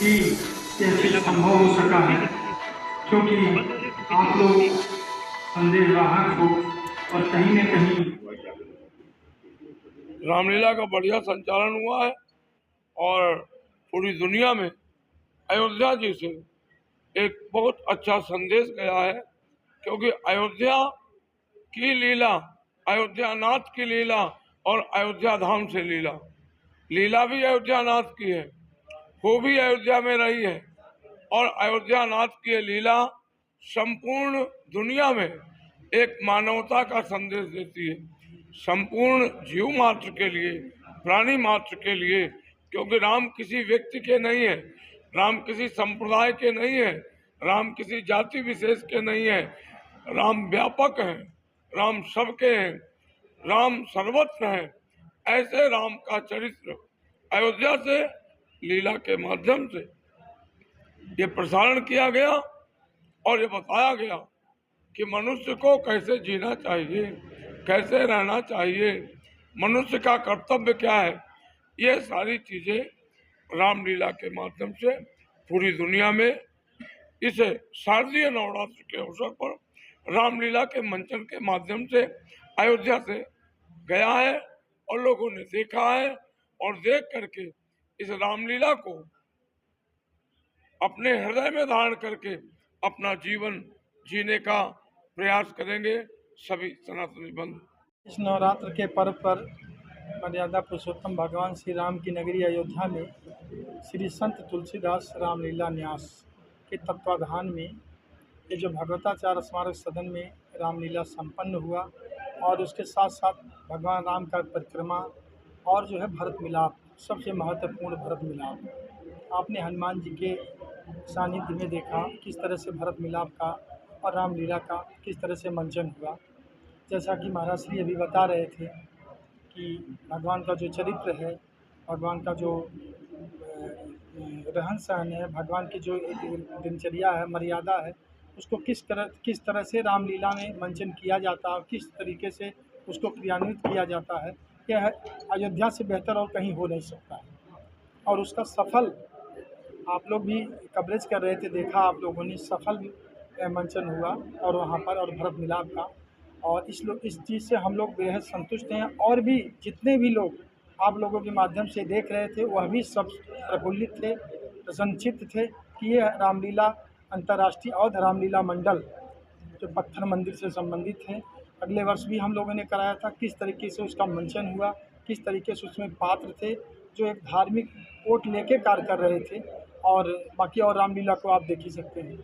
ही यह संभव हो सका है, क्योंकि आप लोग संदेशवाहक हो और कहीं न कहीं रामलीला का बढ़िया संचालन हुआ है और पूरी दुनिया में अयोध्या जी से एक बहुत अच्छा संदेश गया है, क्योंकि अयोध्या की लीला, अयोध्या नाथ की लीला और अयोध्या धाम से लीला, लीला भी अयोध्या नाथ की है, वो भी अयोध्या में रही है और अयोध्या नाथ की लीला संपूर्ण दुनिया में एक मानवता का संदेश देती है, संपूर्ण जीव मात्र के लिए, प्राणी मात्र के लिए, क्योंकि राम किसी व्यक्ति के नहीं है, राम किसी संप्रदाय के नहीं है, राम किसी जाति विशेष के नहीं है, राम व्यापक है, राम सबके हैं, राम सर्वत्र है। ऐसे राम का चरित्र अयोध्या से लीला के माध्यम से ये प्रसारण किया गया और ये बताया गया कि मनुष्य को कैसे जीना चाहिए, कैसे रहना चाहिए, मनुष्य का कर्तव्य क्या है। ये सारी चीजें रामलीला के माध्यम से पूरी दुनिया में इस शारदीय नवरात्र के अवसर पर रामलीला के मंचन के माध्यम से अयोध्या से गया है और लोगों ने देखा है और देख करके इस रामलीला को अपने हृदय में धारण करके अपना जीवन जीने का प्रयास करेंगे सभी सनातनी बंधु। इस नवरात्र के पर्व पर मर्यादा पुरुषोत्तम भगवान श्री राम की नगरी अयोध्या में श्री संत तुलसीदास रामलीला न्यास के तत्वाधान में ये जो भगवताचार्य स्मारक सदन में रामलीला संपन्न हुआ और उसके साथ साथ भगवान राम का परिक्रमा और जो है भरत मिलाप, सबसे महत्वपूर्ण भरत मिलाप आपने हनुमान जी के सानिध्य में देखा किस तरह से भरत मिलाप का और रामलीला का किस तरह से मंचन हुआ। जैसा कि महाराज श्री अभी बता रहे थे कि भगवान का जो चरित्र है, भगवान का जो रहन सहन है, भगवान की जो एक दिनचर्या है, मर्यादा है, उसको किस तरह से रामलीला में मंचन किया जाता है, किस तरीके से उसको क्रियान्वित किया जाता है, यह अयोध्या से बेहतर और कहीं हो नहीं सकता है। और उसका सफल आप लोग भी कवरेज कर रहे थे, देखा आप लोगों ने, सफल मंचन हुआ और वहाँ पर और भरत मिलाप का, और इस चीज़ से हम लोग बेहद संतुष्ट हैं। और भी जितने भी लोग आप लोगों के माध्यम से देख रहे थे वह भी सब प्रफुल्लित थे, प्रसन्नचित्त थे कि ये रामलीला अंतर्राष्ट्रीय अवध रामलीला मंडल जो पत्थर मंदिर से संबंधित है, अगले वर्ष भी हम लोगों ने कराया था, किस तरीके से उसका मंचन हुआ, किस तरीके से उसमें पात्र थे जो एक धार्मिक ओट लेके कार्य कर रहे थे। और बाकी और रामलीला को आप देख ही सकते हैं।